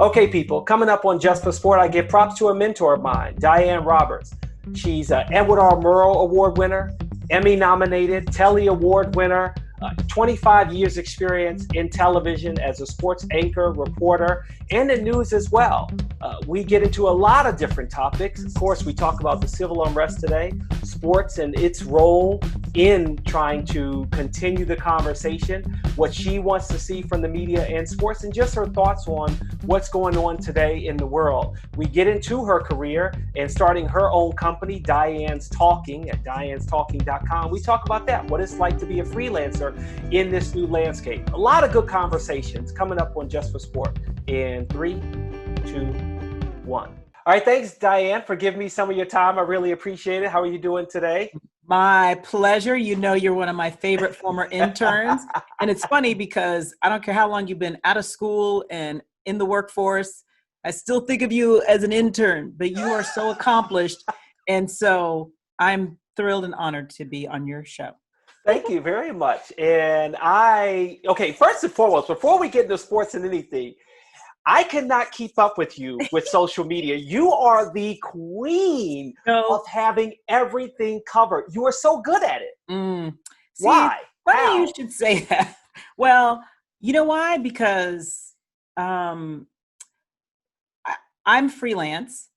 Okay, people, coming up on Just for Sport, I give props to a mentor of mine, Diane Roberts. She's an Edward R. Murrow Award winner, Emmy nominated, Telly Award winner, 25 years experience in television as a sports anchor, reporter, and in news as well. We get into a lot of different topics. Of course, we talk about the civil unrest today, sports and its role in trying to continue the conversation, what she wants to see from the media and sports, and just her thoughts on what's going on today in the world. We get into her career and starting her own company, Diane's Talking, at dianestalking.com. We talk about that, what it's like to be a freelancer in this new landscape. A lot of good conversations coming up on Just for Sport in 3, 2, 1. All right, thanks, Diane, for giving me some of your time. I really appreciate it. How are you doing today? My pleasure. You know, you're one of my favorite former interns. And it's funny because I don't care how long you've been out of school and in the workforce, I still think of you as an intern, but you are so accomplished. And so I'm thrilled and honored to be on your show. Thank you very much. And okay, first and foremost, before we get into sports and anything, I cannot keep up with you with social media. You are the queen of having everything covered. You are so good at it. See, why? Funny How? you should say that. Well, you know why? Because I'm freelance.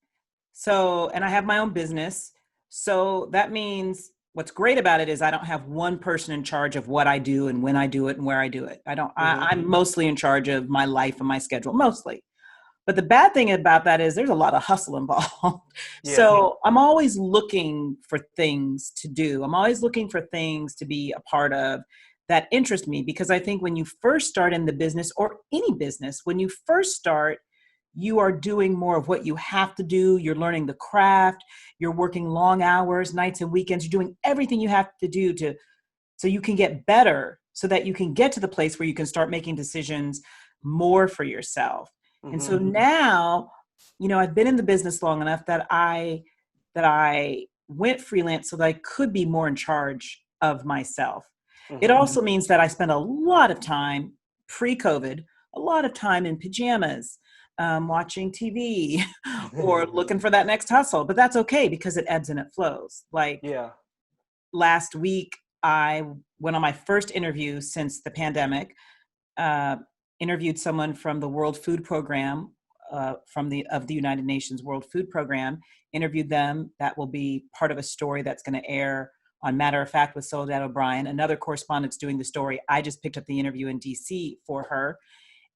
So, and I have my own business. So that means what's great about it is I don't have one person in charge of what I do and when I do it and where I do it. I'm mostly in charge of my life and my schedule, mostly. But the bad thing about that is there's a lot of hustle involved. Yeah. So I'm always looking for things to do. I'm always looking for things to be a part of that interest me, because I think when you first start in the business, or any business, when you first start, you are doing more of what you have to do. You're learning the craft. You're working long hours, nights and weekends. You're doing everything you have to do so you can get better, so that you can get to the place where you can start making decisions more for yourself. And so now, you know, I've been in the business long enough that I went freelance so that I could be more in charge of myself. It also means that I spend a lot of time pre-COVID, a lot of time in pajamas, watching TV or looking for that next hustle. But that's okay because it ebbs and it flows. Like last week, I went on my first interview since the pandemic, interviewed someone from the World Food Program, of the United Nations World Food Program, interviewed them. That will be part of a story that's going to air on Matter of Fact with Soledad O'Brien. Another correspondent's doing the story. I just picked up the interview in DC for her.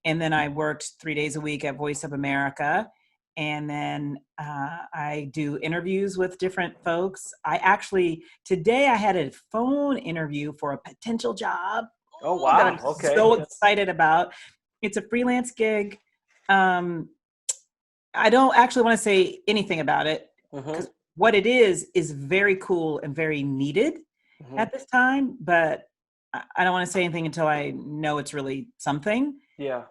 And then I worked 3 days a week at Voice of America. And then I do interviews with different folks. Today I had a phone interview for a potential job. Oh, wow. That I'm so excited about. It's a freelance gig. I don't actually want to say anything about it, because what it is very cool and very needed at this time, but I don't want to say anything until I know it's really something. Yeah.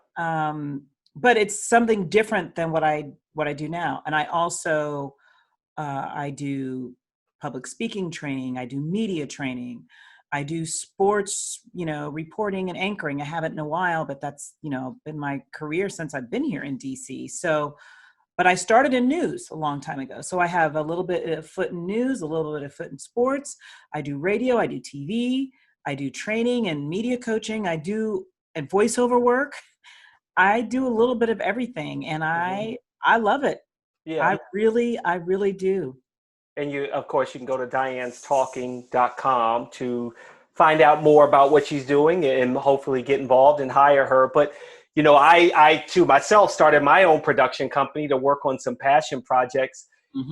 But it's something different than what I do now. And I also, I do public speaking training. I do media training. I do sports, reporting and anchoring. I haven't in a while, but that's, been my career since I've been here in DC. So, but I started in news a long time ago. So I have a little bit of foot in news, a little bit of foot in sports. I do radio, I do TV, I do training and media coaching. I do and voiceover work. I do a little bit of everything, and I love it. Yeah. I really do. And of course, you can go to dianestalking.com to find out more about what she's doing and hopefully get involved and hire her. But, I too myself started my own production company to work on some passion projects.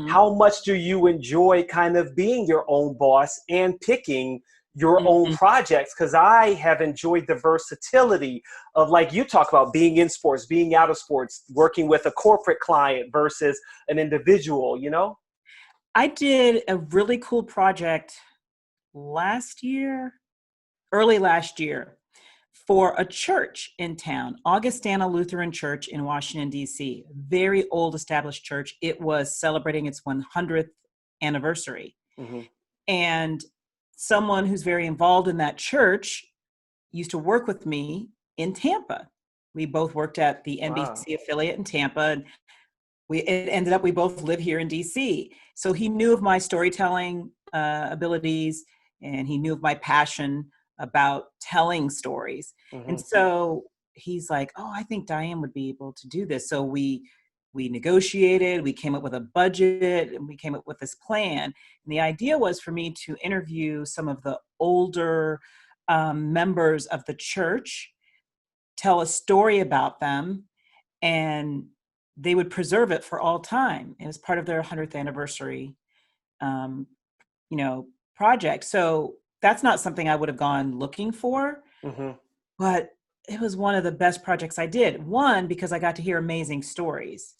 How much do you enjoy kind of being your own boss and picking your own projects? Because I have enjoyed the versatility of, like you talk about, being in sports, being out of sports, working with a corporate client versus an individual, I did a really cool project early last year, for a church in town, Augustana Lutheran Church in Washington, D.C., very old established church. It was celebrating its 100th anniversary. And someone who's very involved in that church used to work with me in Tampa. We both worked at the Wow. NBC affiliate in Tampa, and it ended up we both live here in DC. So he knew of my storytelling abilities, and he knew of my passion about telling stories. And Mm-hmm. so he's like, "Oh, I think Diane would be able to do this." So we negotiated, we came up with a budget, and we came up with this plan. And the idea was for me to interview some of the older members of the church, tell a story about them, and they would preserve it for all time. It was part of their 100th anniversary, um, project. So that's not something I would have gone looking for, Mm-hmm. but it was one of the best projects I did. One, because I got to hear amazing stories.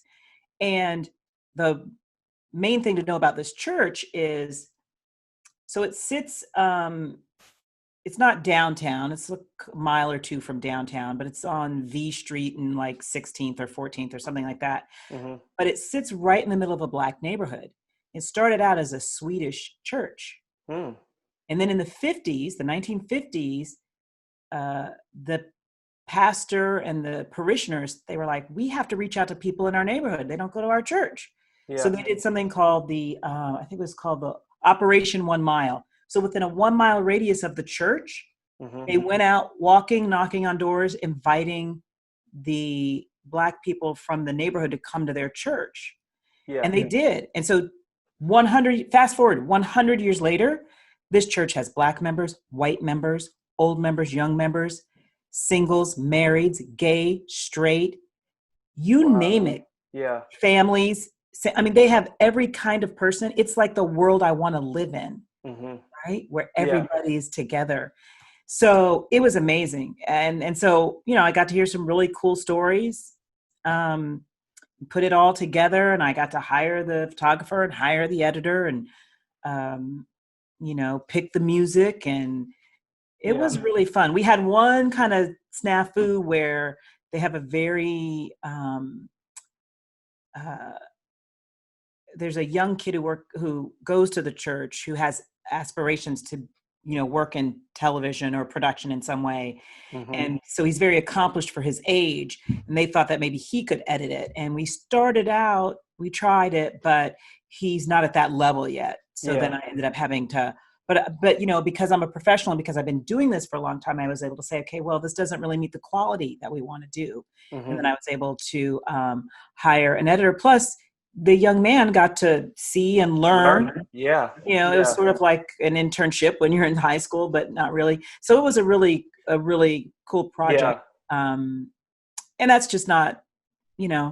And the main thing to know about this church is, so it sits, it's not downtown. It's a mile or two from downtown, but it's on V Street and like 16th or 14th or something like that. Mm-hmm. But it sits right in the middle of a Black neighborhood. It started out as a Swedish church. Mm. And then in the 1950s, the pastor and the parishioners, they were like, we have to reach out to people in our neighborhood. They don't go to our church. So Yeah. they did something called I think it was called the Operation 1 Mile. So within a 1 mile radius of the church, Mm-hmm. they went out walking, knocking on doors, inviting the Black people from the neighborhood to come to their church. Yeah. And they did. And so fast forward 100 years later, this church has Black members, white members, old members, young members, singles, marrieds, gay, straight, you Wow. name it, Yeah. families. I mean, they have every kind of person. It's like the world I want to live in, Mm-hmm. right? Where Yeah. everybody is together. So it was amazing. And so, I got to hear some really cool stories, put it all together, and I got to hire the photographer and hire the editor and, pick the music, and it Yeah. was really fun. We had one kind of snafu where they have a very, there's a young kid who goes to the church who has aspirations to, work in television or production in some way. Mm-hmm. And so he's very accomplished for his age, and they thought that maybe he could edit it. And we tried it, but he's not at that level yet. So then Yeah. I ended up having to, but because I'm a professional and because I've been doing this for a long time, I was able to say, okay, well, this doesn't really meet the quality that we want to do. Mm-hmm. And then I was able to hire an editor. Plus, the young man got to see and learn. Yeah. It was sort of like an internship when you're in high school, but not really. So it was a really cool project. Yeah. And that's just not, but Yeah.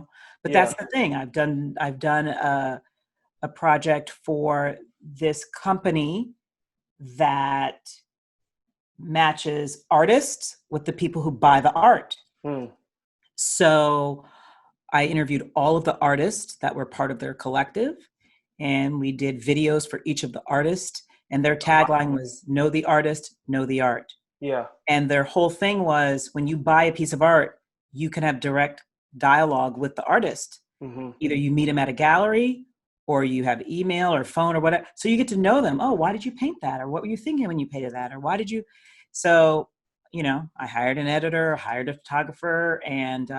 that's the thing. I've done a project for this company that matches artists with the people who buy the art. Mm. So I interviewed all of the artists that were part of their collective, and we did videos for each of the artists, and their tagline was know the artist, know the art. Yeah. And their whole thing was, when you buy a piece of art, you can have direct dialogue with the artist. Mm-hmm. Either you meet them at a gallery, or you have email or phone or whatever. So you get to know them. Oh, why did you paint that? Or what were you thinking when you painted that? Or why did you? So, I hired an editor, hired a photographer. And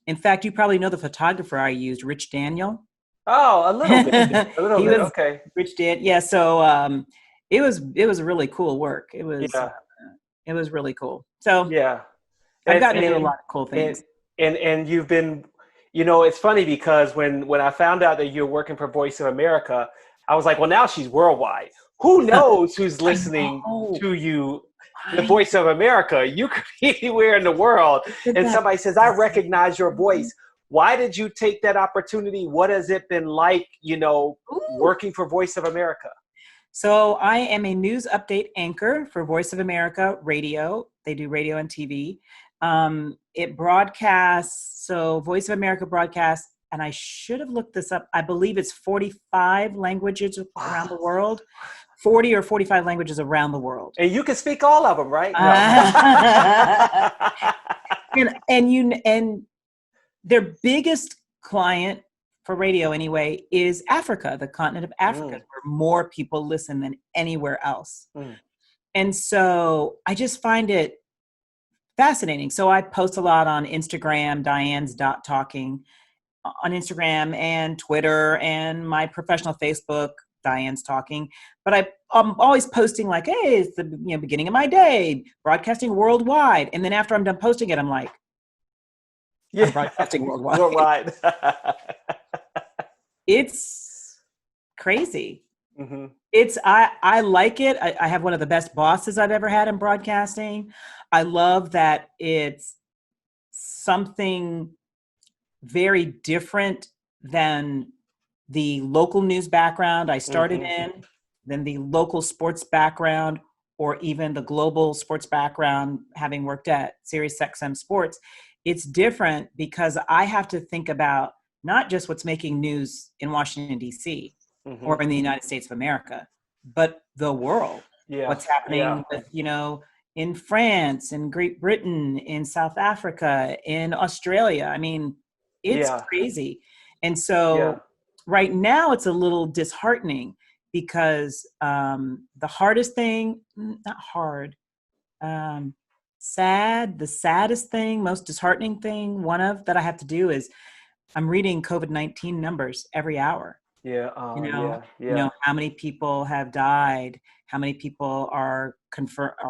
in fact, you probably know the photographer I used, Rich Daniel. Oh, a little bit. A little He bit. was Okay. Rich Dan. Yeah. So it was really cool work. It was really cool. So Yeah. I've gotten to do a lot of cool things. And you've been, it's funny because when I found out that you're working for Voice of America, I was like, well, now she's worldwide. Who knows who's listening to you? The Voice of America. You could be anywhere in the world, and somebody says, I recognize your voice. Why did you take that opportunity? What has it been like, working for Voice of America? So I am a news update anchor for Voice of America Radio. They do radio and TV. It broadcasts, so Voice of America broadcasts, and I should have looked this up. I believe it's 45 languages around the world, 40 or 45 languages around the world. And you can speak all of them, right? No. and their biggest client for radio anyway is Africa, the continent of Africa, where more people listen than anywhere else. And so I just find it fascinating. So I post a lot on Instagram, Diane's dot talking on Instagram and Twitter and my professional Facebook, Diane's talking. But I'm always posting like, hey, it's the beginning of my day, broadcasting worldwide. And then after I'm done posting it, I'm like, I'm broadcasting worldwide. Worldwide. It's crazy. Mm-hmm. I like it. I have one of the best bosses I've ever had in broadcasting. I love that it's something very different than the local news background I started in, than the local sports background, or even the global sports background, having worked at SiriusXM Sports. It's different because I have to think about not just what's making news in Washington, D.C. or in the United States of America, but the world. Yeah. What's happening with, in France, in Great Britain, in South Africa, in Australia. I mean, it's crazy. And so right now it's a little disheartening because the hardest thing, not hard, the saddest thing, most disheartening thing, one of that I have to do is I'm reading COVID-19 numbers every hour. How many people have died, how many people are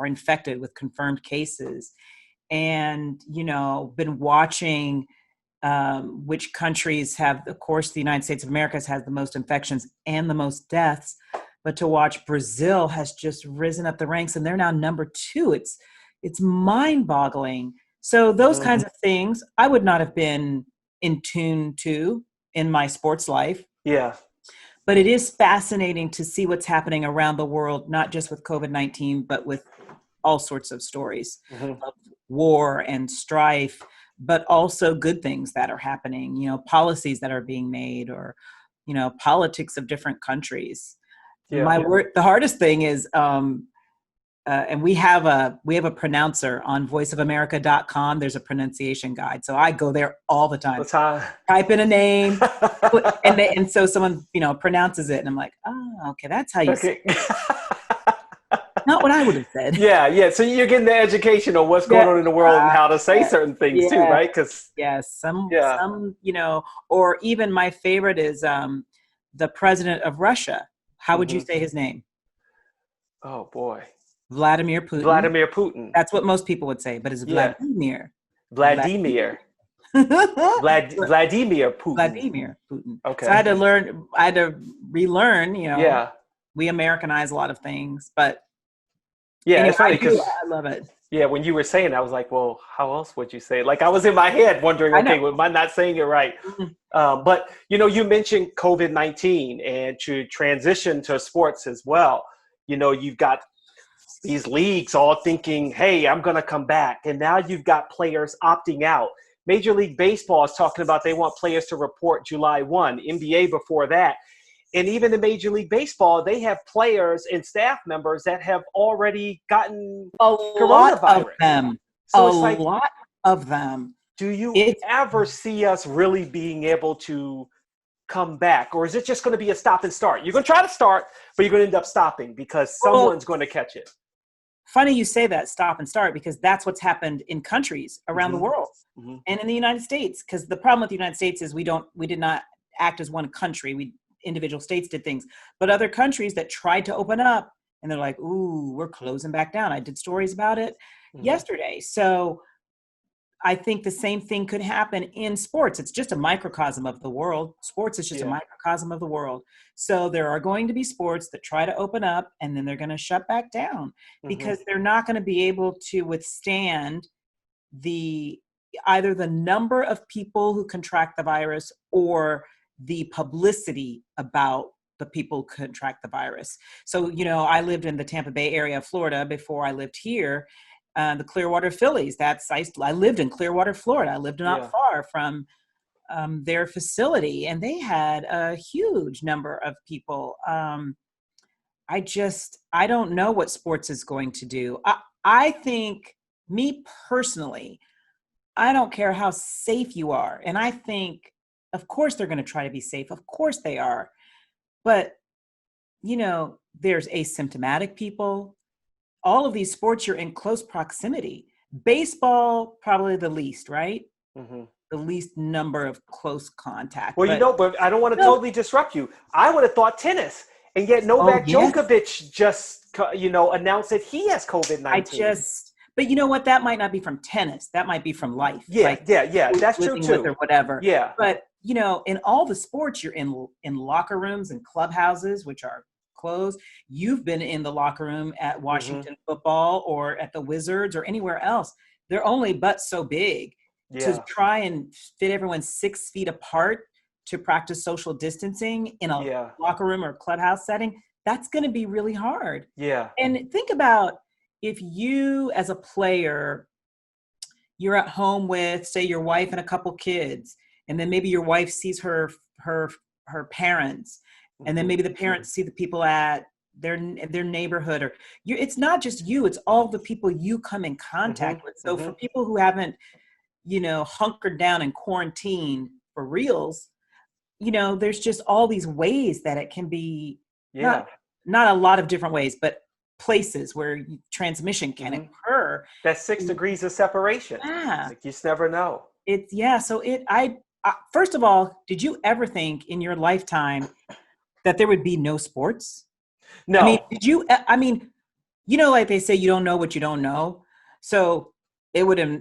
infected with confirmed cases, and been watching which countries have, of course, the United States of America has the most infections and the most deaths, but to watch Brazil has just risen up the ranks and they're now number 2. It's mind-boggling. So those kinds of things I would not have been in tune to in my sports life. Yeah. But it is fascinating to see what's happening around the world, not just with COVID-19, but with all sorts of stories of war and strife, but also good things that are happening, policies that are being made, or, politics of different countries. Yeah. The hardest thing is, and we have a pronouncer on voiceofamerica.com. There's a pronunciation guide. So I go there all the time. Type in a name and so someone, pronounces it and I'm like, oh, okay, that's how you say it. Not what I would have said. Yeah. So you're getting the education on what's going on in the world and how to say certain things too, right? Because some, or even my favorite is the president of Russia. How would you say his name? Oh boy. Vladimir Putin. Vladimir Putin. That's what most people would say, but it's Vladimir. Vladimir Putin. Vladimir Putin. Okay. So I had to relearn, we Americanize a lot of things, but it's funny because I love it. Yeah, when you were saying, I was like, well, how else would you say it? Like I was in my head wondering, okay, well, am I not saying it right? But you mentioned COVID-19 and to transition to sports as well. You've got these leagues all thinking, hey, I'm going to come back. And now you've got players opting out. Major League Baseball is talking about they want players to report July 1, NBA before that. And even in Major League Baseball, they have players and staff members that have already gotten coronavirus. Lot of them. So a lot of them. Do you ever see us really being able to come back? Or is it just going to be a stop and start? You're going to try to start, but you're going to end up stopping because someone's going to catch it. Funny you say that, stop and start, because that's what's happened in countries around the world and in the United States. Because the problem with the United States is we did not act as one country. Individual states did things, but other countries that tried to open up and they're like, ooh, we're closing back down. I did stories about it yesterday. So I think the same thing could happen in sports. It's just a microcosm of the world. Sports is just a microcosm of the world. So there are going to be sports that try to open up and then they're going to shut back down because they're not going to be able to withstand either the number of people who contract the virus or the publicity about the people who contract the virus. So, I lived in the Tampa Bay area of Florida before I lived here. The Clearwater Phillies. I lived in Clearwater, Florida. I lived not far from their facility, and they had a huge number of people. I don't know what sports is going to do. I think, me personally, I don't care how safe you are. And I think, of course, they're going to try to be safe. Of course they are. But, there's asymptomatic people. All of these sports, you're in close proximity. Baseball, probably the least, right? Hmm. The least number of close contact. Well, but I don't want to totally disrupt you. I would have thought tennis, and yet Oh Novak yeah, Djokovic just, announced that he has COVID-19. but you know what? That might not be from tennis. That might be from life, Yeah, like yeah, yeah. That's true living with or too. whatever. Yeah. But in all the sports, you're in locker rooms and clubhouses, which are closed. You've been in the locker room at Hmm. Washington football or at the Wizards or anywhere else. They're only but so big to Yeah. try and fit everyone 6 feet apart to practice social distancing in a Yeah. locker room or clubhouse setting. That's going to be really hard. Yeah. And think about if you, as a player, you're at home with, say, your wife and a couple kids, and then maybe your wife sees her parents, and then Hmm. maybe the parents see the people at their neighborhood, or it's not just you, it's all the people you come in Hmm. contact with. So Hmm. for people who haven't, hunkered down in quarantine for reals, there's just all these ways that it can be, not Yeah. not a lot of different ways, but places where transmission can Hmm. occur. That's 6 degrees of separation. Yeah, Like, you just never know. so first of all, did you ever think in your lifetime that there would be no sports? I mean, No. like they say, you don't know what you don't know. So it would have,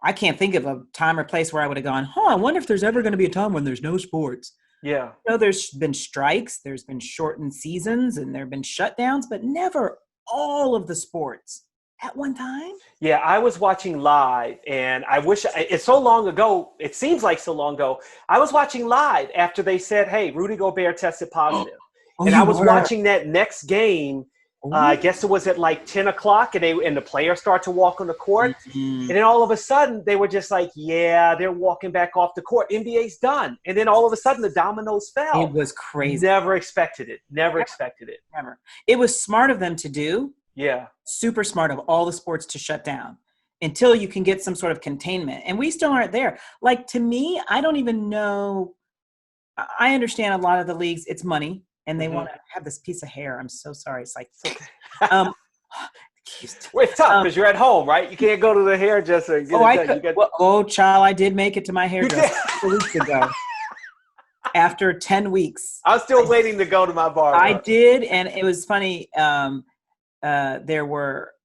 I can't think of a time or place where I would have gone, I wonder if there's ever going to be a time when there's no sports. Yeah. There's been strikes, there's been shortened seasons, and there have been shutdowns, but never all of the sports at one time. Yeah, I was watching live, and I wish it's so long ago. It seems like so long ago. I was watching live after they said, "Hey, Rudy Gobert tested positive," Oh, and I you was were? watching that next game. I Oh. guess it was at like 10 o'clock, and the players start to walk on the court, Mhm. and then all of a sudden they were just like, "Yeah, they're walking back off the court. NBA's done." And then all of a sudden the dominoes It fell. was crazy. Never expected it. Never expected it. Never. It was smart of them to do, Yeah. super smart of all the sports to shut down until you can get some sort of containment. And we still aren't there. Like, to me, I don't even know. I understand a lot of the leagues, it's money, and they Hmm. want to have this piece of hair. I'm so sorry. It's like, It's okay. um, Well, it's tough um, because you're at home, right? You can't go to the hairdresser and get it I done. could. You got. Well, child, I did make it to my You hairdresser did. a couple weeks ago. After 10 weeks, I'm still waiting to go to my I barber. did, and it was funny.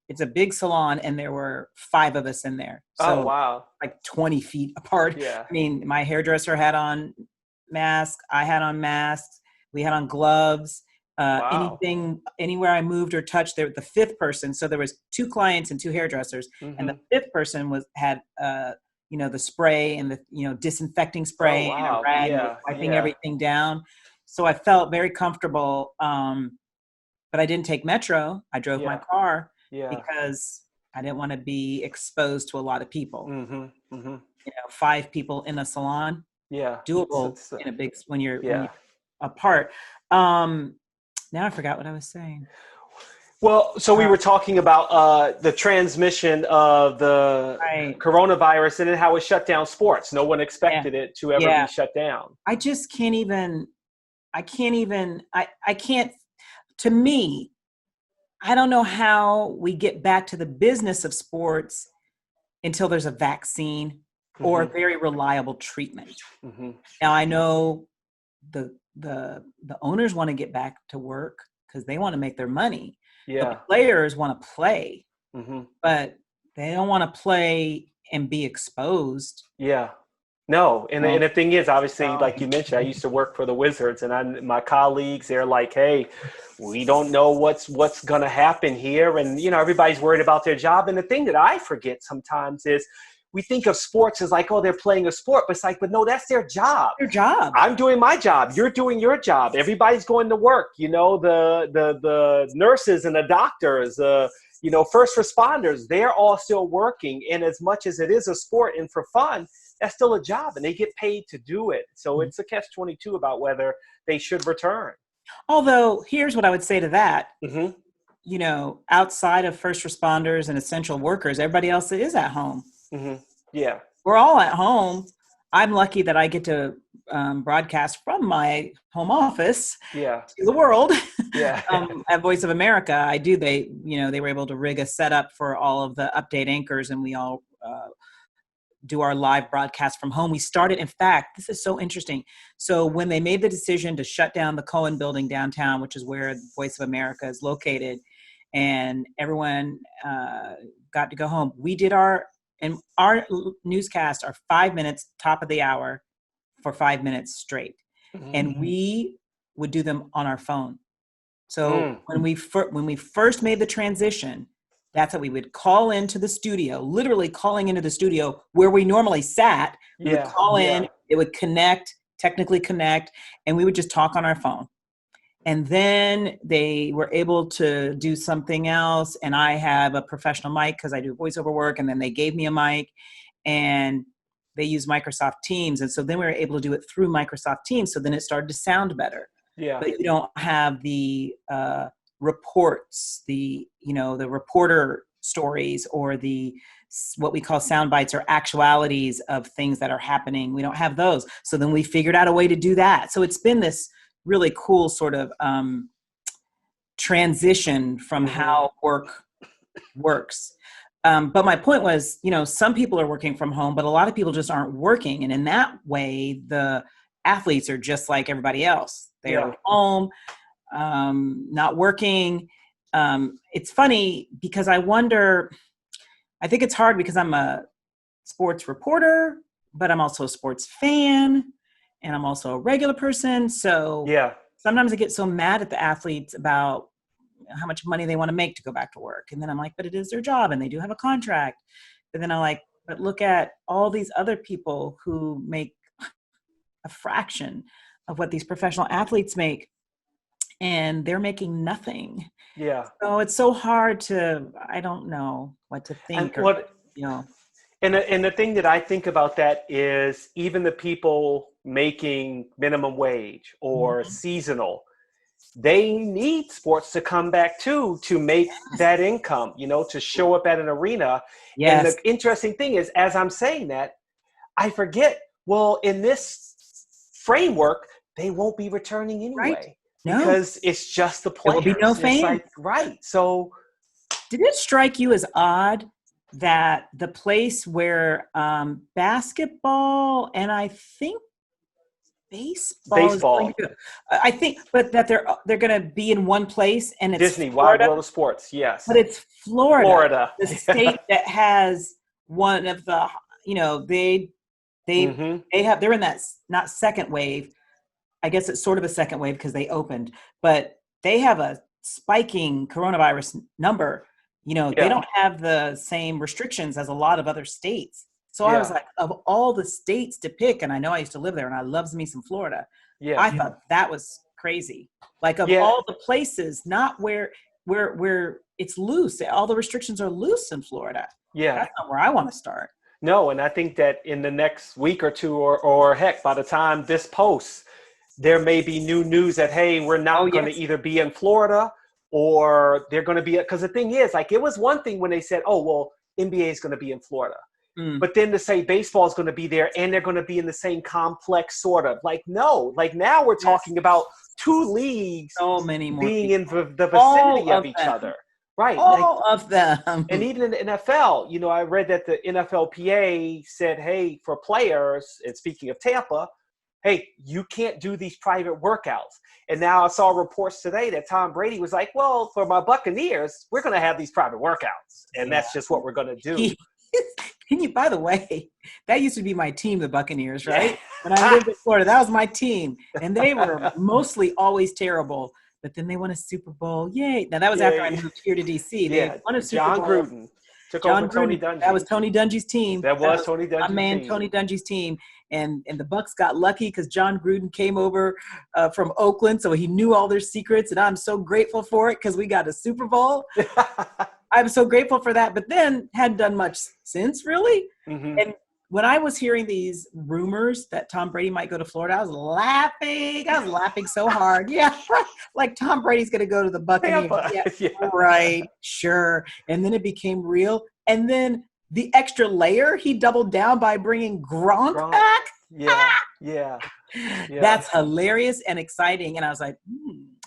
It's a big salon, and there were 5 of us in there. Oh, So wow. like 20 feet apart. Yeah. I mean, my hairdresser had on mask. I had on masks. We had on gloves. Wow. Anywhere I moved or touched, there the 5th person. So there was 2 clients and 2 hairdressers, and Hmm. the 5th person had the spray and the disinfecting Oh, spray and a wow. rag, and was Yeah. wiping Yeah. everything down. So I felt very comfortable. But I didn't take Metro. I drove my Yeah. car Yeah. because I didn't want to be exposed to a lot of people. Hmm. Hmm. 5 people in a salon, Yeah. doable in a big when you're Yeah. apart. Now I forgot what I was saying. Well, so we were talking about the transmission of the Right. coronavirus and then how it shut down sports. No one expected it to ever Yeah. be shut down. I just can't even. I can't. To me, I don't know how we get back to the business of sports until there's a vaccine or Hmm. very reliable treatment. Hmm. Now I know the owners want to get back to work because they want to make their money. The Yeah. players want to play, Hmm. but they don't want to play and be exposed. Yeah. No, and No. the thing is, obviously, like you mentioned, I used to work for the Wizards, and my colleagues, they're like, "Hey, we don't know what's gonna happen here," and everybody's worried about their job. And the thing that I forget sometimes is we think of sports as like, oh, they're playing a sport, but it's like, but no, that's their job. Their job. I'm doing my job. You're doing your job. Everybody's going to work. The nurses and the doctors, first responders, they're all still working. And as much as it is a sport and for fun, that's still a job, and they get paid to do it. So it's a catch-22 about whether they should return. Although, here's what I would say to that. Mm-hmm. Outside of first responders and essential workers, everybody else is at home. Mm-hmm. Yeah. We're all at home. I'm lucky that I get to broadcast from my home office Yeah. to the world. Yeah. At Voice of America, they were able to rig a setup for all of the update anchors, and we all do our live broadcast from home. We started, in fact, this is so interesting. So when they made the decision to shut down the Cohen building downtown, which is where Voice of America is located, and everyone got to go home, we did our newscast are 5 minutes, top of the hour, for 5 minutes straight. And we would do them on our phone. So when we first made the transition, that's how we would call into the studio, literally calling into the studio where we normally sat. We would call in, it would technically connect, and we would just talk on our phone. And then they were able to do something else. And I have a professional mic because I do voiceover work. And then they gave me a mic, and they use Microsoft Teams. And so then we were able to do it through Microsoft Teams. So then it started to sound better. Yeah. But you don't have the reports, the reporter stories, or the what we call sound bites or actualities of things that are happening. We don't have those. So then we figured out a way to do that. So it's been this really cool sort of transition from how work works. But my point was, some people are working from home, but a lot of people just aren't working. And in that way, the athletes are just like everybody else. They are home, not working. It's funny because I think it's hard because I'm a sports reporter, but I'm also a sports fan, and I'm also a regular person. So sometimes I get so mad at the athletes about how much money they want to make to go back to work. And then I'm like, but it is their job and they do have a contract. But then I'm like, but look at all these other people who make a fraction of what these professional athletes make, and they're making nothing. Yeah. So it's so hard I don't know what to think. And the thing that I think about that is even the people making minimum wage or seasonal, they need sports to come back to make that income, to show up at an arena. Yes. And the interesting thing is, as I'm saying that, I forget, well, in this framework, they won't be returning anyway. Right. No. Because it's just the players. There will be no fame. Right. So did it strike you as odd that the place where basketball and I think baseball. I think, but that they're going to be in one place, and it's Disney, Florida. Wide World of Sports, yes. But it's Florida. The state that has one of the, they're in that not second wave. I guess it's sort of a second wave because they opened, but they have a spiking coronavirus number. They don't have the same restrictions as a lot of other states. So I was like, of all the states to pick, and I know I used to live there, and I loves me some Florida. Yeah, I thought that was crazy. Like of all the places, not where it's loose. All the restrictions are loose in Florida. Yeah, that's not where I want to start. No, and I think that in the next week or two, or heck, by the time this posts, there may be new news that, hey, we're not going to either be in Florida or they're going to be, because the thing is, like, it was one thing when they said, oh, well, NBA is going to be in Florida. But then to say baseball is going to be there and they're going to be in the same complex, sort of, like, no, like now we're talking about two leagues being in the vicinity of each other. Right. All of them. And even in the NFL, I read that the NFLPA said, hey, for players, and speaking of Tampa, hey, you can't do these private workouts. And now I saw reports today that Tom Brady was like, well, for my Buccaneers, we're going to have these private workouts. And that's just what we're going to do. By the way, that used to be my team, the Buccaneers, right? When I lived in Florida, that was my team. And they were mostly always terrible. But then they won a Super Bowl. Yay. Now, that was after I moved here to D.C. They won a Super Bowl. John Gruden took over Tony Dungy. That was Tony Dungy's team. That was Tony Dungy's team. My man, Tony Dungy's team. And the Bucs got lucky because John Gruden came over from Oakland, so he knew all their secrets. And I'm so grateful for it because we got a Super Bowl. I'm so grateful for that, but then hadn't done much since, really. Mm-hmm. And when I was hearing these rumors that Tom Brady might go to Florida, I was laughing so hard. Yeah, like Tom Brady's going to go to the Buccaneers. Yeah, right, sure. And then it became real. And then the extra layer, he doubled down by bringing Gronk back. Yeah. Yeah. Yeah. That's hilarious and exciting. And I was like,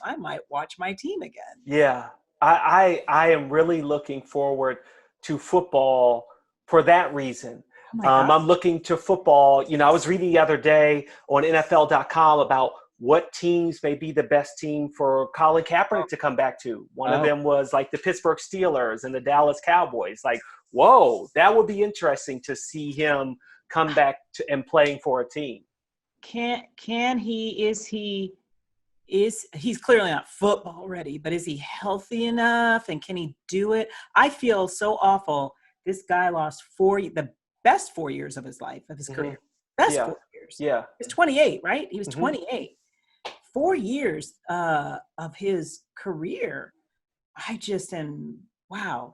I might watch my team again. Yeah. I am really looking forward to football for that reason. Oh my God. I'm looking to football. You know, I was reading the other day on NFL.com about what teams may be the best team for Colin Kaepernick to come back to. One of them was like the Pittsburgh Steelers and the Dallas Cowboys. Like, whoa, that would be interesting to see him come back to and playing for a team. He's clearly not football ready, but is he healthy enough and can he do it? I feel so awful. This guy lost the best 4 years of his life, of his career. Best 4 years. Yeah. He's 28, right? He was 28. 4 years of his career. I just am,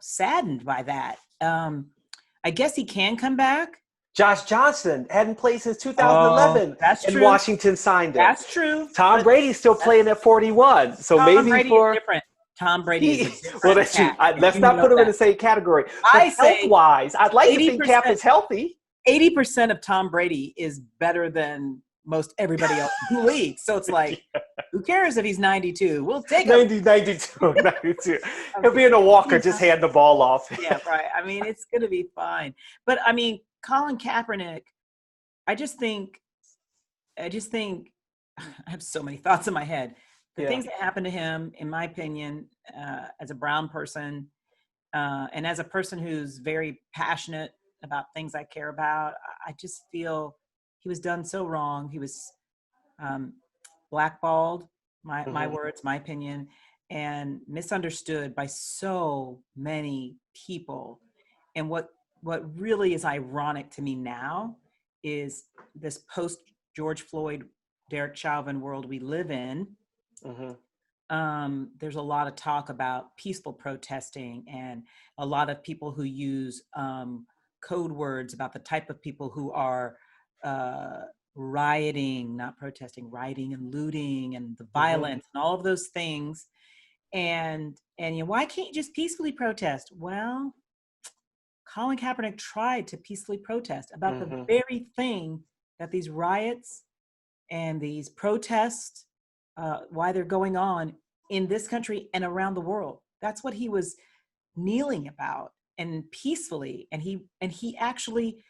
saddened by that. I guess he can come back. Josh Johnson hadn't played since 2011, and Washington signed him. That's true. Tom Brady's still playing at 41, so Tom Brady is different. Tom Brady is different. Well, that's true. Let's not put him in the same category. But health-wise, I'd like to think Cap is healthy. 80% of Tom Brady is better than most everybody else in the league. So it's like, who cares if he's 92? We'll take him. 92. He'll be in a walker, just hand the ball off. Yeah, right. I mean, it's going to be fine. But, I mean, Colin Kaepernick, I just think I have so many thoughts in my head. The things that happened to him, in my opinion, as a brown person, and as a person who's very passionate about things I care about, I just feel he was done so wrong. He was blackballed, my words, my opinion, and misunderstood by so many people. And what really is ironic to me now is this post George Floyd, Derek Chauvin world we live in. There's a lot of talk about peaceful protesting and a lot of people who use code words about the type of people who are rioting, not protesting, rioting and looting and the violence and all of those things. And why can't you just peacefully protest? Well, Colin Kaepernick tried to peacefully protest about the very thing that these riots and these protests, why they're going on in this country and around the world. That's what he was kneeling about, and peacefully. And he actually,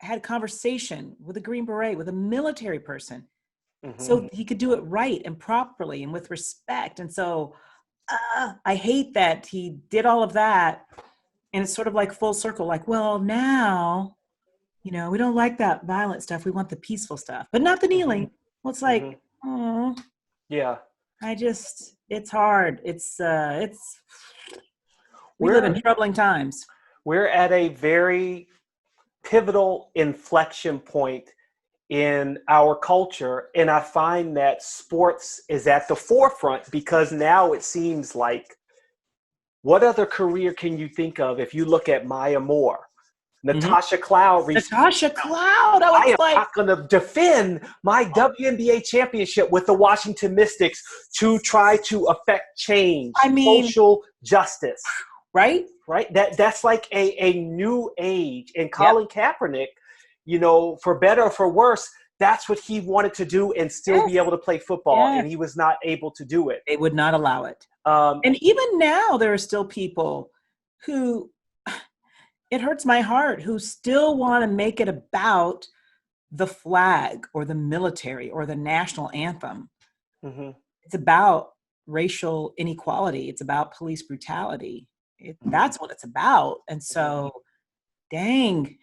had a conversation with a Green Beret, with a military person, so he could do it right and properly and with respect. And so I hate that he did all of that. And it's sort of like full circle, like, well, now, we don't like that violent stuff. We want the peaceful stuff, but not the kneeling. Well, it's like, oh, yeah. It's hard. We live in troubling times. We're at a very pivotal inflection point in our culture. And I find that sports is at the forefront because now it seems like, what other career can you think of if you look at Maya Moore, Natasha Cloud? Natasha Cloud. I am not going to defend my WNBA championship with the Washington Mystics to try to affect change, social justice. Right? Right. That's like a new age. And Colin Kaepernick, for better or for worse, that's what he wanted to do and still be able to play football. And he was not able to do it. They would not allow it. And even now, there are still people who, it hurts my heart, who still want to make it about the flag or the military or the national anthem. It's about racial inequality. It's about police brutality. That's what it's about. And so, dang,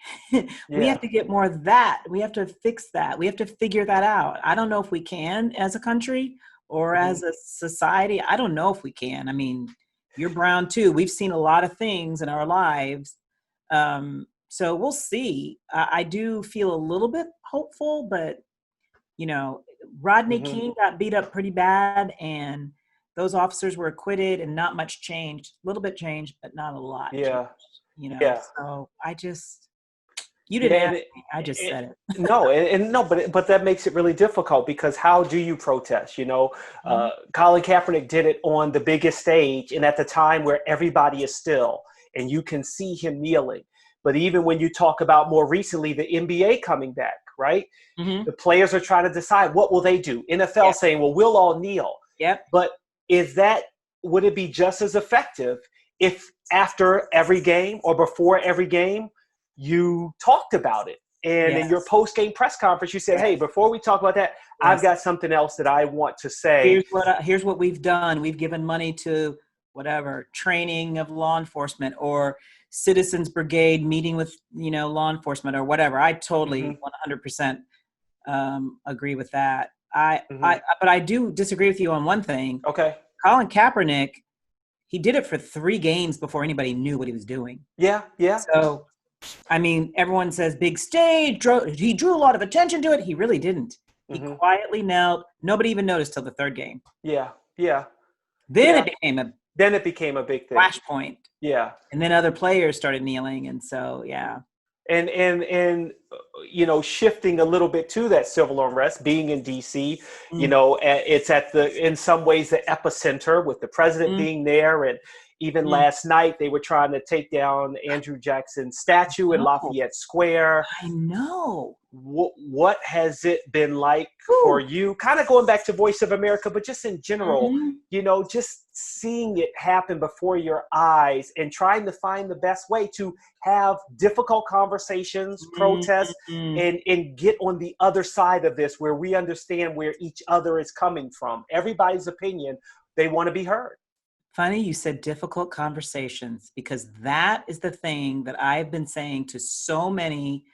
we have to get more of that. We have to fix that. We have to figure that out. I don't know if we can as a country or as a society. I don't know if we can. I mean, you're brown too. We've seen a lot of things in our lives. So we'll see. I do feel a little bit hopeful, but, Rodney King got beat up pretty bad, and those officers were acquitted, and not much changed. A little bit changed, but not a lot. Yeah. Changed, So you didn't ask me. I just said it. No, but that makes it really difficult because how do you protest? Colin Kaepernick did it on the biggest stage and at the time where everybody is still. and you can see him kneeling. But even when you talk about more recently, the NBA coming back, right? Mm-hmm. The players are trying to decide what will they do. NFL saying, well, we'll all kneel. Yep. But would it be just as effective if after every game or before every game, you talked about it? And in your post-game press conference, you said, hey, before we talk about that, I've got something else that I want to say. Here's what we've done. We've given money to whatever, training of law enforcement or Citizens Brigade meeting with, law enforcement or whatever. I totally 100% agree with that. But I do disagree with you on one thing. Okay. Colin Kaepernick, he did it for 3 games before anybody knew what he was doing. Yeah. So, I mean, everyone says big stage, he drew a lot of attention to it. He really didn't. He quietly knelt. Nobody even noticed till the 3rd game. Yeah. Then it became a big thing. Flashpoint. Yeah. And then other players started kneeling. And so, yeah. And shifting a little bit to that civil unrest, being in DC, it's in some ways the epicenter with the president being there. And even last night they were trying to take down Andrew Jackson's statue in Lafayette Square. I know. What has it been like for you? Kind of going back to Voice of America, but just in general, just seeing it happen before your eyes and trying to find the best way to have difficult conversations, protests, and get on the other side of this where we understand where each other is coming from. Everybody's opinion, they want to be heard. Funny you said difficult conversations, because that is the thing that I've been saying to so many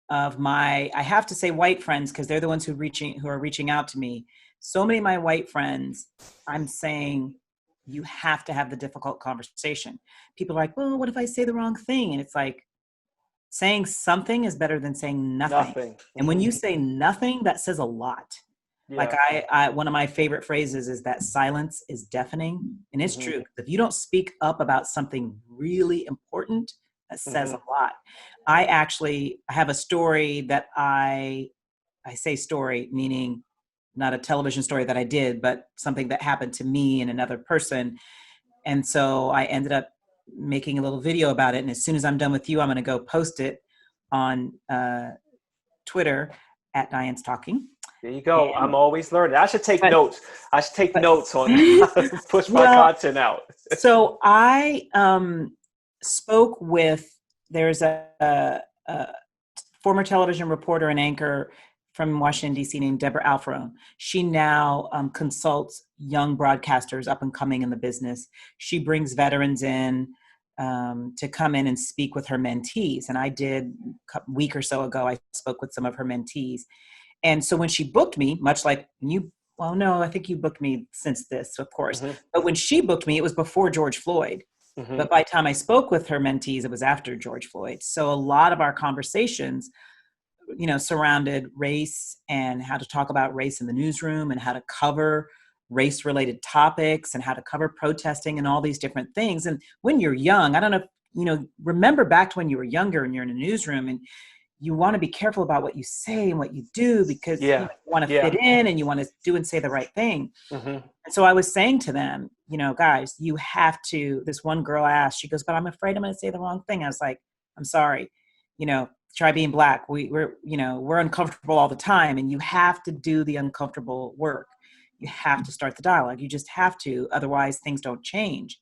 of my, I have to say white friends, because they're the ones who are reaching out to me. So many of my white friends, I'm saying, you have to have the difficult conversation. People are like, well, what if I say the wrong thing? And it's like, saying something is better than saying nothing. And when you say nothing, that says a lot. Yeah. Like I one of my favorite phrases is that silence is deafening. And it's true. If you don't speak up about something really important, that says a lot. I have a story that I say story, meaning not a television story that I did, but something that happened to me and another person. And so I ended up making a little video about it. And as soon as I'm done with you, I'm going to go post it on Twitter at Diane's Talking. There you go. And I'm always learning. I should take notes. I should take notes on how to push my content out. So I spoke with, there's a former television reporter and anchor from Washington, D.C. named Deborah Alfarone. She now consults young broadcasters up and coming in the business. She brings veterans in to come in and speak with her mentees. And I did a week or so ago, I spoke with some of her mentees. And so when she booked me, much like I think you booked me since this, of course. But when she booked me, it was before George Floyd. But by the time I spoke with her mentees, it was after George Floyd. So a lot of our conversations, surrounded race and how to talk about race in the newsroom and how to cover race-related topics and how to cover protesting and all these different things. And when you're young, I don't know, remember back to when you were younger and you're in a newsroom and you want to be careful about what you say and what you do because you want to fit in and you want to do and say the right thing. And so I was saying to them, guys, you have to, this one girl asked, she goes, but I'm afraid I'm going to say the wrong thing. I was like, I'm sorry, try being Black. We're uncomfortable all the time and you have to do the uncomfortable work. You have to start the dialogue. You just have to, otherwise things don't change.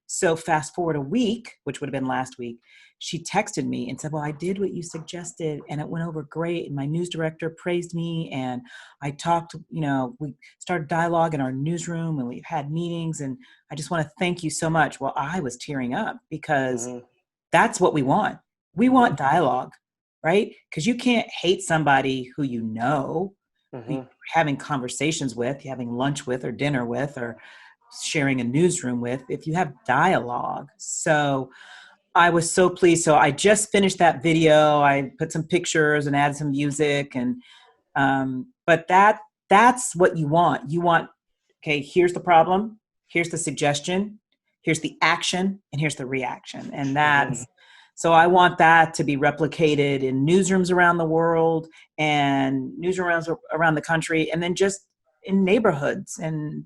So fast forward a week, which would have been last week, she texted me and said, well, I did what you suggested and it went over great. And my news director praised me and I talked, we started dialogue in our newsroom and we've had meetings and I just want to thank you so much. Well, I was tearing up because that's what we want. We want dialogue, right? Because you can't hate somebody who you're having conversations with, you're having lunch with or dinner with or sharing a newsroom with if you have dialogue. So I was so pleased. So I just finished that video. I put some pictures and added some music and but that's what you want. You want, okay, here's the problem, here's the suggestion, here's the action, and here's the reaction. And that's so I want that to be replicated in newsrooms around the world and newsrooms around the country, and then just in neighborhoods and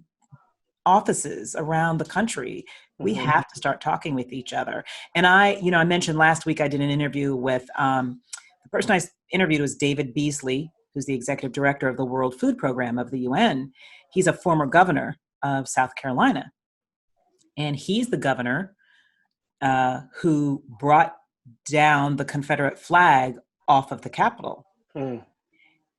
offices around the country. We have to start talking with each other. And I mentioned last week I did an interview with the person I interviewed was David Beasley, who's the executive director of the World Food Program of the UN. He's a former governor of South Carolina. And he's the governor who brought down the Confederate flag off of the Capitol,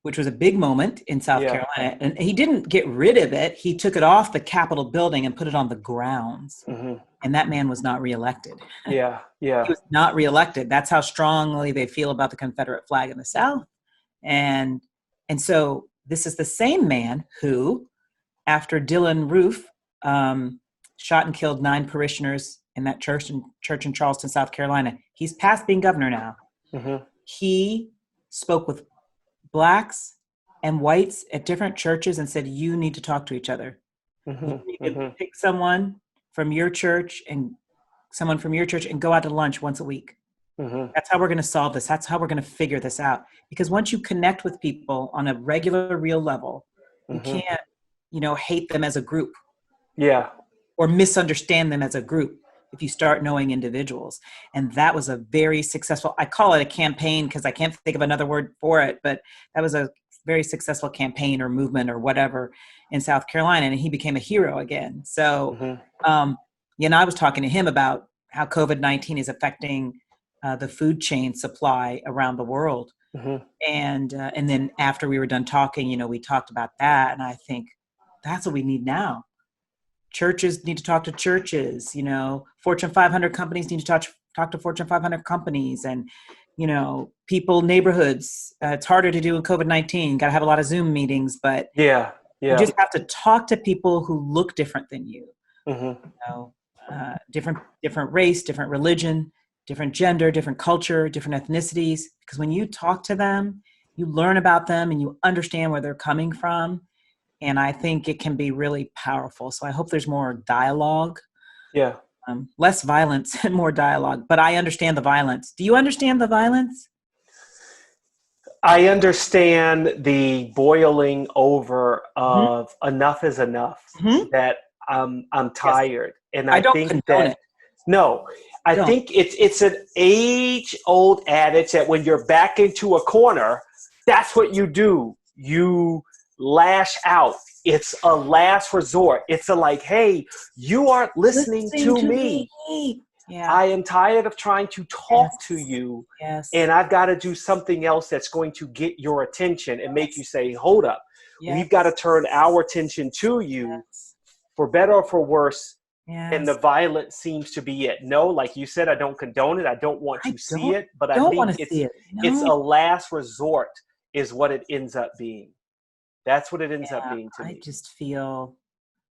which was a big moment in South Carolina. And he didn't get rid of it. He took it off the Capitol building and put it on the grounds. And that man was not reelected. He was not reelected. That's how strongly they feel about the Confederate flag in the South. And so this is the same man who, after Dylan Roof shot and killed 9 parishioners in that church in Charleston, South Carolina, he's past being governor now. He spoke with Blacks and whites at different churches and said, you need to talk to each other. You need to pick someone from your church and someone from your church and go out to lunch once a week. That's how we're going to solve this. That's how we're going to figure this out. Because once you connect with people on a regular, real level, you can't, hate them as a group. Or misunderstand them as a group if you start knowing individuals. And that was a very successful, I call it a campaign because I can't think of another word for it, but that was a very successful campaign or movement or whatever in South Carolina. And he became a hero again. So, I was talking to him about how COVID-19 is affecting the food chain supply around the world. And then after we were done talking, we talked about that. And I think that's what we need now. Churches need to talk to churches, Fortune 500 companies need to talk to Fortune 500 companies, and, people, neighborhoods. It's harder to do in COVID-19. Got to have a lot of Zoom meetings, but you just have to talk to people who look different than you. Different race, different religion, different gender, different culture, different ethnicities. Because when you talk to them, you learn about them and you understand where they're coming from. And I think it can be really powerful. So I hope there's more dialogue. Less violence and more dialogue. But I understand the violence. Do you understand the violence? I understand the boiling over of enough is enough. That I'm tired, and I think condone it. No, I think it's an age-old adage that when you're back into a corner, that's what you do. You lash out. It's a last resort. It's hey, you aren't listening to me. I am tired of trying to talk to you, and I've got to do something else that's going to get your attention and make you say, hold up. We've got to turn our attention to you, for better or for worse. And the violence seems to be it. No, like you said, I don't condone it. I don't want to see it, but I think it's a last resort is what it ends up being. That's what it ends up being to me.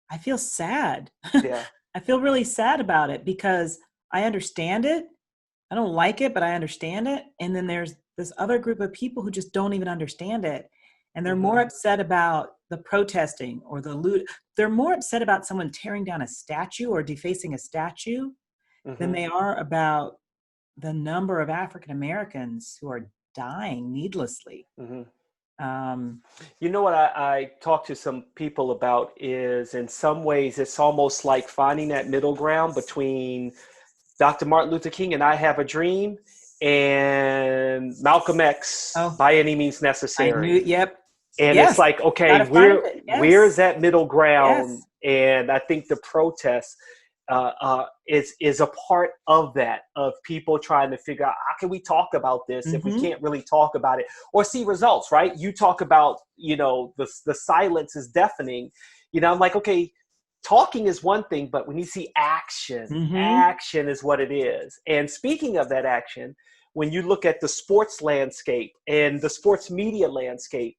I feel sad. I feel really sad about it because I understand it. I don't like it, but I understand it. And then there's this other group of people who just don't even understand it. And they're more upset about the protesting or the loot. They're more upset about someone tearing down a statue or defacing a statue than they are about the number of African Americans who are dying needlessly. You know what I talk to some people about is, in some ways, it's almost like finding that middle ground between Dr. Martin Luther King and I Have a Dream and Malcolm X, By Any Means Necessary. And it's like, okay, where's that middle ground? And I think the protest is a part of that, of people trying to figure out, how can we talk about this if we can't really talk about it or see results, right? You talk about, the silence is deafening. I'm like, okay, talking is one thing, but when you see action, action is what it is. And speaking of that action, when you look at the sports landscape and the sports media landscape,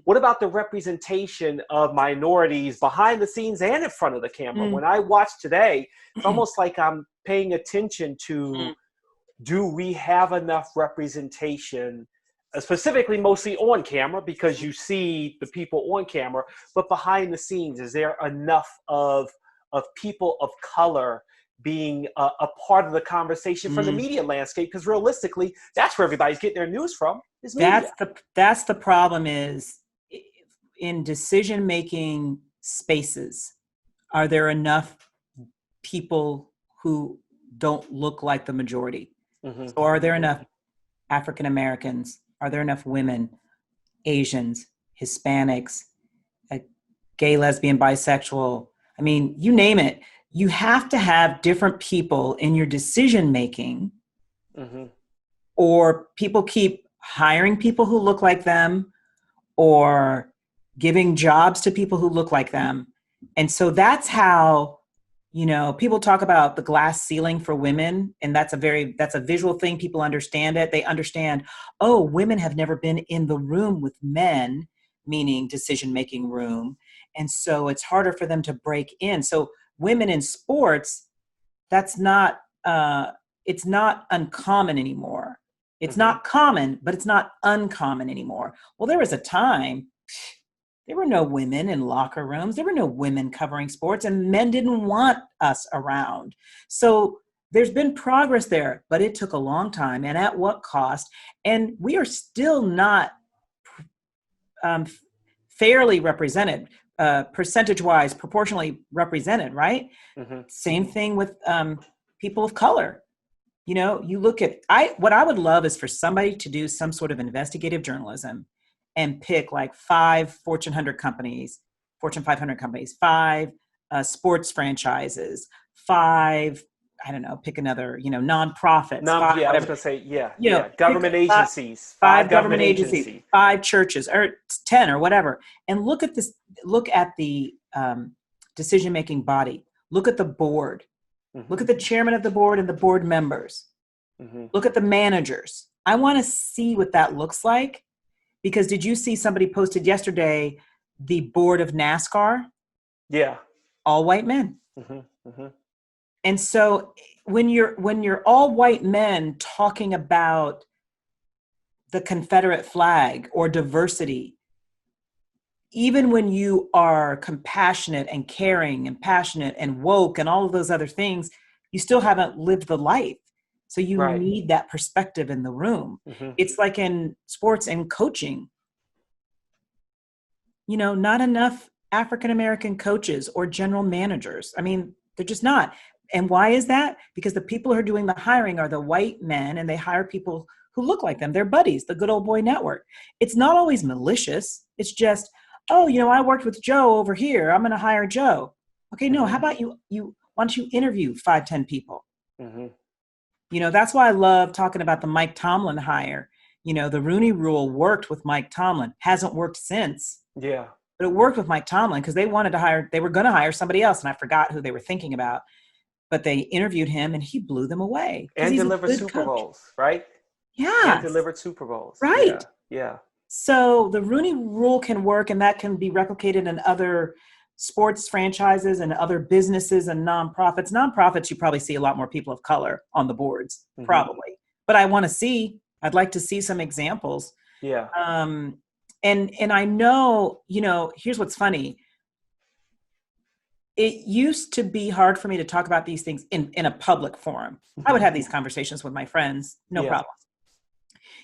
what about the representation of minorities behind the scenes and in front of the camera? When I watch today, it's almost like I'm paying attention to, do we have enough representation, specifically mostly on camera, because you see the people on camera, but behind the scenes, is there enough of people of color being a part of the conversation from the media landscape? Because realistically, that's where everybody's getting their news from. That's the problem, is in decision-making spaces, are there enough people who don't look like the majority. Mm-hmm. So are there enough African Americans? Are there enough women, Asians, Hispanics, gay, lesbian, bisexual? I mean, you name it. You have to have different people in your decision making, Mm-hmm. or people keep hiring people who look like them, or giving jobs to people who look like them. And so that's how, people talk about the glass ceiling for women. And that's a visual thing. People understand it. They understand, oh, women have never been in the room with men, meaning decision-making room. And so it's harder for them to break in. So women in sports, it's not uncommon anymore. It's Mm-hmm. not common, but it's not uncommon anymore. Well, there was a time there were no women in locker rooms. There were no women covering sports, and men didn't want us around. So there's been progress there, but it took a long time. And at what cost? And we are still not fairly represented, percentage-wise, proportionally represented, right? Mm-hmm. Same thing with people of color. You look at, what I would love is for somebody to do some sort of investigative journalism and pick like 5 Fortune 100 companies, Fortune 500 companies, 5 sports franchises, 5, I don't know, pick another, nonprofits. I was Whatever. going to say, Pick government agencies, 5 government agencies, 5 churches, or 10 or whatever. And look at this, look at the decision-making body. Look at the board. Mm-hmm. Look at the chairman of the board and the board members. Mm-hmm. Look at the managers. I want to see what that looks like. Because did you see somebody posted yesterday, the board of NASCAR? Yeah. All white men. Mm-hmm. Mm-hmm. And so when you're all white men talking about the Confederate flag or diversity, even when you are compassionate and caring and passionate and woke and all of those other things, you still haven't lived the life. So you need that perspective in the room. Mm-hmm. It's like in sports and coaching. Not enough African-American coaches or general managers. I mean, they're just not. And why is that? Because the people who are doing the hiring are the white men, and they hire people who look like them. They're buddies, the good old boy network. It's not always malicious. It's just, oh, I worked with Joe over here. I'm going to hire Joe. Okay, no, how about you why don't you interview 5, 10 people? Mm-hmm. That's why I love talking about the Mike Tomlin hire. The Rooney Rule worked with Mike Tomlin, hasn't worked since. Yeah. But it worked with Mike Tomlin because they were going to hire somebody else, and I forgot who they were thinking about. But they interviewed him, and he blew them away. And delivered Super Bowls, right? Yeah. And delivered Super Bowls. Right. Yeah. So the Rooney Rule can work, and that can be replicated in other sports franchises and other businesses and nonprofits. Nonprofits, you probably see a lot more people of color on the boards, probably. But I'd like to see some examples. Yeah. And I know, here's what's funny. It used to be hard for me to talk about these things in a public forum. I would have these conversations with my friends, no problem.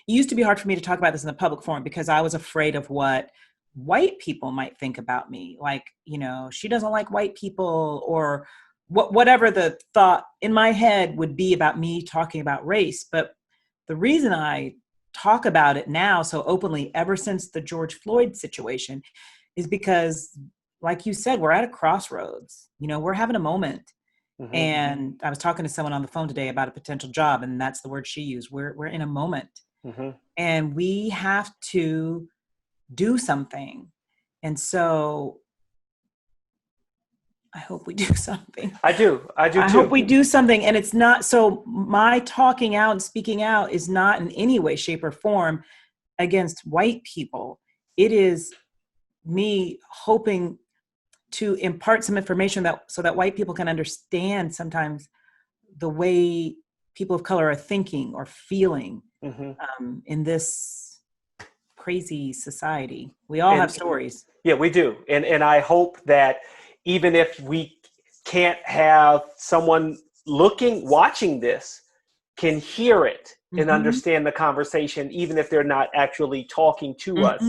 It used to be hard for me to talk about this in the public forum because I was afraid of what white people might think about me. Like, she doesn't like white people, or whatever the thought in my head would be about me talking about race. But the reason I talk about it now so openly ever since the George Floyd situation is because, like you said, we're at a crossroads. We're having a moment. Mm-hmm. And I was talking to someone on the phone today about a potential job, and that's the word she used. We're in a moment. Mm-hmm. And we have to do something. And so I hope we do something. I do too. I hope we do something. And it's not, so my talking out and speaking out is not in any way, shape, or form against white people. It is me hoping to impart some information so that white people can understand sometimes the way people of color are thinking or feeling in this crazy society. We all have stories. Yeah, we do. And I hope that even if we can't have someone watching this can hear it and understand the conversation, even if they're not actually talking to us,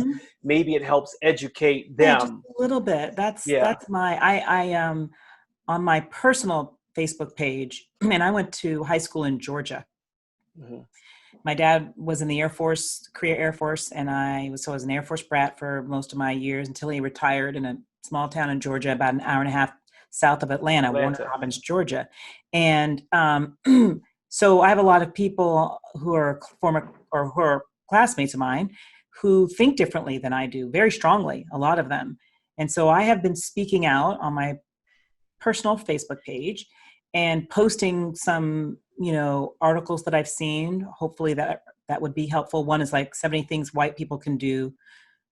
maybe it helps educate them. Yeah, just a little bit. That's my, I on my personal Facebook page, and I went to high school in Georgia. Mm-hmm. My dad was in the Air Force, Korea Air Force, and I was an Air Force brat for most of my years until he retired in a small town in Georgia, about an hour and a half south of Atlanta. Warner Robins, Georgia. And so I have a lot of people who are former or who are classmates of mine who think differently than I do, very strongly, a lot of them. And so I have been speaking out on my personal Facebook page and posting some, articles that I've seen. Hopefully that would be helpful. One is like 70 things white people can do.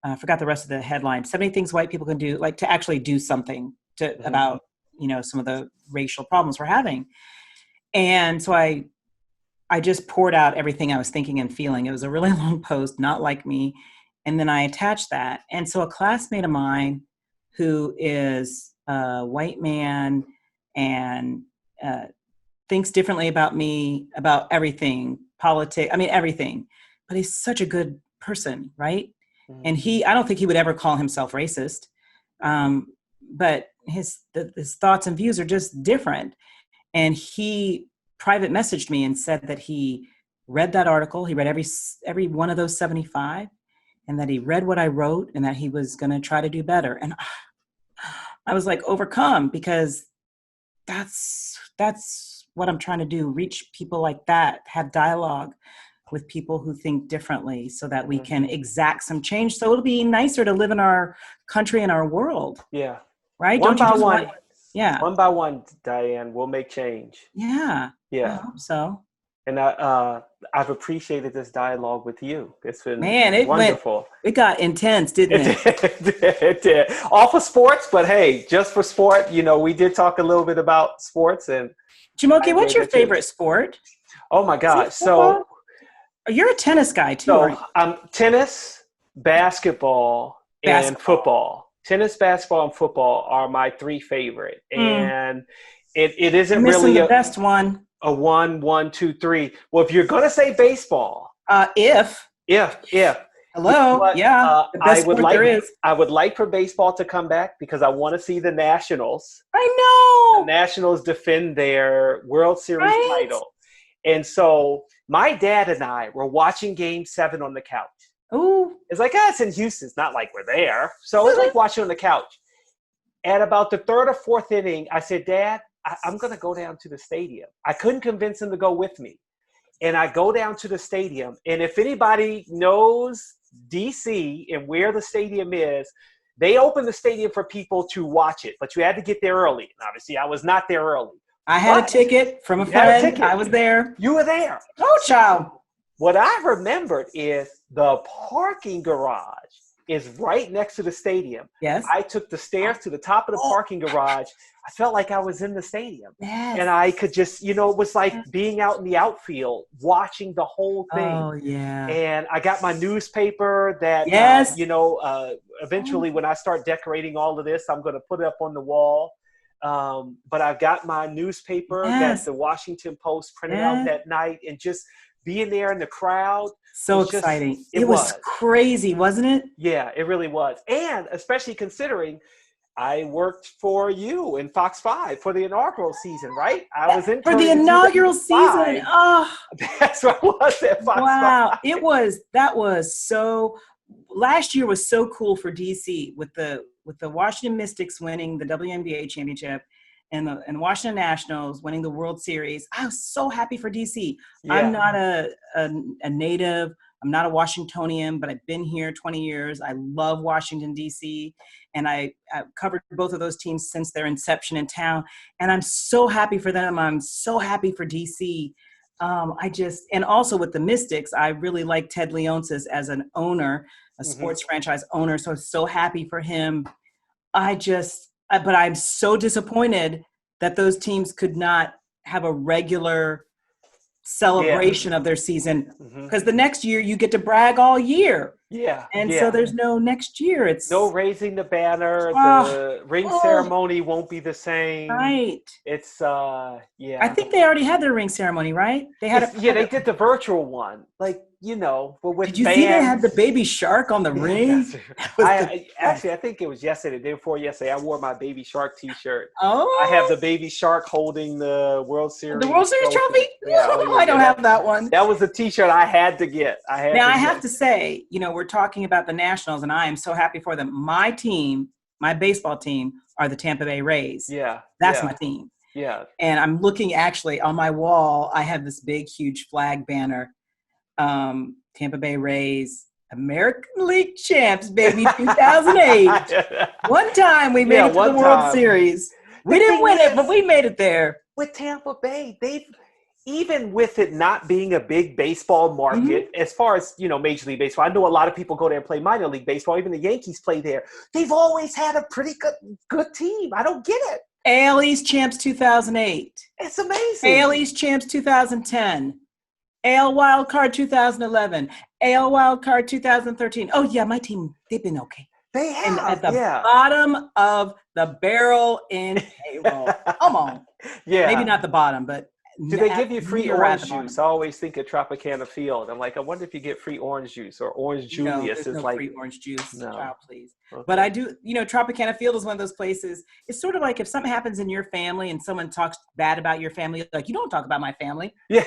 I forgot the rest of the headline. 70 things white people can do, like to actually do something about, some of the racial problems we're having. And so I just poured out everything I was thinking and feeling. It was a really long post, not like me. And then I attached that. And so a classmate of mine who is a white man and thinks differently about me, about everything, politics, everything. But he's such a good person, right? Mm-hmm. And I don't think he would ever call himself racist. But his thoughts and views are just different. And he private messaged me and said that he read that article. He read every one of those 75, and that he read what I wrote, and that he was going to try to do better. And I was like overcome, because that's what I'm trying to do. Reach people like that, have dialogue with people who think differently, so that we can exact some change. So it'll be nicer to live in our country and our world. Yeah. Right? One by one. Yeah. One by one, Diane, we'll make change. Yeah. Yeah. I hope so. And I've appreciated this dialogue with you. It's been wonderful. It got intense, didn't it? It did. All for sports, but hey, just for sport, we did talk a little bit about sports. And Jumoke, what's your favorite sport? Oh my gosh. So you're a tennis guy too. So tennis, basketball, and football. Tennis, basketball, and football are my three favorite. And it isn't really the best one. A 1, 1, 2, 3. Well, if you're gonna say baseball, if hello, the best sport there is. I would like for baseball to come back, because I want to see the Nationals. I know the Nationals defend their World Series title, and so my dad and I were watching Game 7 on the couch. Ooh, it's like it's in Houston. It's not like we're there, so it's like watching on the couch. At about the third or fourth inning, I said, "Dad, I'm going to go down to the stadium." I couldn't convince him to go with me. And I go down to the stadium. And if anybody knows DC and where the stadium is, they open the stadium for people to watch it. But you had to get there early. And obviously, I was not there early. I had a ticket from a friend. I was there. You were there. Oh, child. What I remembered is the parking garage is right next to the stadium. Yes. I took the stairs to the top of the parking garage. I felt like I was in the stadium. Yes. And I could just, it was like being out in the outfield, watching the whole thing. Oh, yeah. And I got my newspaper that, eventually when I start decorating all of this, I'm going to put it up on the wall. But I've got my newspaper that the Washington Post printed out that night, and just being there in the crowd. So exciting. It was crazy, wasn't it? Yeah, it really was. And especially considering I worked for you in Fox 5 for the inaugural season, right? I was in for the inaugural season. Oh, that's what I was at Fox 5. Wow, that was so. Last year was so cool for DC with the Washington Mystics winning the WNBA championship and the Washington Nationals winning the World Series. I was so happy for DC. Yeah. I'm not a native. I'm not a Washingtonian, but I've been here 20 years. I love Washington, D.C., and I've covered both of those teams since their inception in town, and I'm so happy for them. I'm so happy for D.C. And also with the Mystics, I really like Ted Leonsis as an owner, a sports franchise owner, so I'm so happy for him. But I'm so disappointed that those teams could not have a regular celebration of their season, because the next year you get to brag all year. Yeah. And Yeah. so there's no next year. It's No raising the banner. oh, The ring ceremony won't be the same. right. It's I think they already had their ring ceremony, right? They had they did the virtual one, like, but with Did you bands. see they had the baby shark on the ring? I think it was yesterday, the day before yesterday. I wore my baby shark T-shirt. Oh, I have the baby shark holding the World Series. The World Series trophy? Yeah, I don't have that one. That was the T-shirt I had to get. I have to say, we're talking about the Nationals, and I am so happy for them. My team, my baseball team, are the Tampa Bay Rays. Yeah, that's my team. Yeah, and I'm looking actually on my wall. I have this big, huge flag banner. Tampa Bay Rays, American League champs, baby, 2008. One time we made it to the World Series. We didn't win it, but we made it there. With Tampa Bay, even with it not being a big baseball market, as far as, Major League Baseball, I know a lot of people go there and play minor league baseball. Even the Yankees play there. They've always had a pretty good team. I don't get it. AL East champs 2008. It's amazing. AL East champs 2010. AL Wild Card 2011. AL Wild Card 2013. Oh, yeah, my team, they've been okay. They have. And at the bottom of the barrel in payroll. Come on. Yeah. Maybe not the bottom, but. Do they give you free orange juice? I always think of Tropicana Field. I'm like, I wonder if you get free orange juice or Orange Julius. No, there's no free orange juice. No. Child, please. Okay. But I do, Tropicana Field is one of those places. It's sort of like if something happens in your family and someone talks bad about your family, like, you don't talk about my family. Yeah.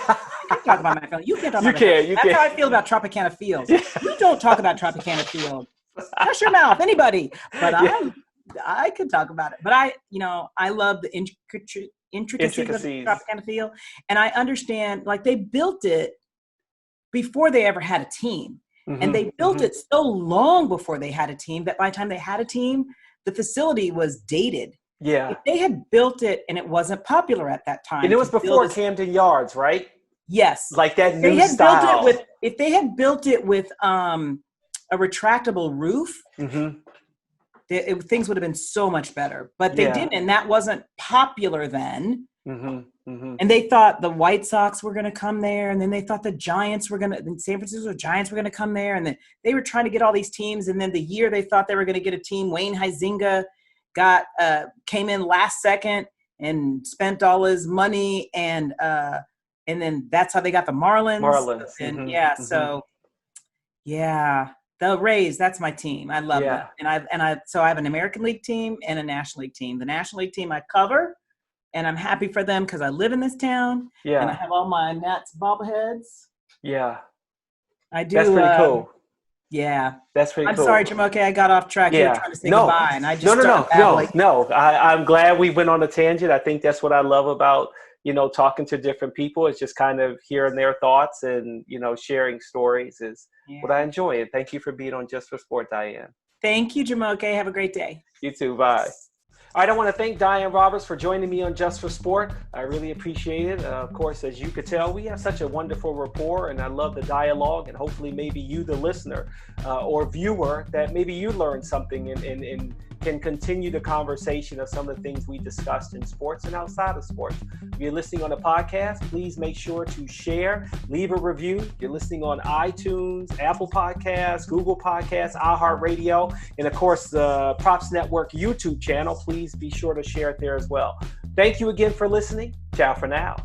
You talk about my family. You can't talk about my family. That's how I feel about Tropicana Field. Yeah. You don't talk about Tropicana Field. Shut your mouth, anybody. But I could talk about it. But I love the intricacies of Tropicana Field. And I understand, like, they built it before they ever had a team. And they built it so long before they had a team that by the time they had a team, the facility was dated. Yeah. If they had built it and it wasn't popular at that time. And it was before Camden Yards, right? Yes. Like that new style. If they had built it with a retractable roof, things would have been so much better. But they didn't, and that wasn't popular then. And they thought the White Sox were going to come there, and then they thought the Giants were going to, the San Francisco Giants were going to come there, and then they were trying to get all these teams. And then the year they thought they were going to get a team, Wayne Huizinga came in last second and spent all his money, and then that's how they got the Marlins. And the Rays, that's my team. I love them. So I have an American League team and a National League team. The National League team I cover, and I'm happy for them because I live in this town. Yeah. And I have all my Nats bobbleheads. Yeah. I do. That's pretty cool. Yeah. That's pretty cool. I'm sorry, Jumoke, I got off track. You were trying to say goodbye, and I just No. I'm glad we went on a tangent. I think that's what I love about, talking to different people. It's just kind of hearing their thoughts and, sharing stories is what I enjoy. And thank you for being on Just for Sport, Diane. Thank you, Jumoke. Have a great day. You too. Bye. All right, I want to thank Diane Roberts for joining me on Just for Sport. I really appreciate it. Of course, as you could tell, we have such a wonderful rapport, and I love the dialogue, and hopefully maybe you, the listener or viewer, that maybe you learned something and can continue the conversation of some of the things we discussed in sports and outside of sports. If you're listening on a podcast, please make sure to share, leave a review. If you're listening on iTunes, Apple Podcasts, Google Podcasts, iHeartRadio, and of course the Props Network YouTube channel, please be sure to share it there as well. Thank you again for listening. Ciao for now.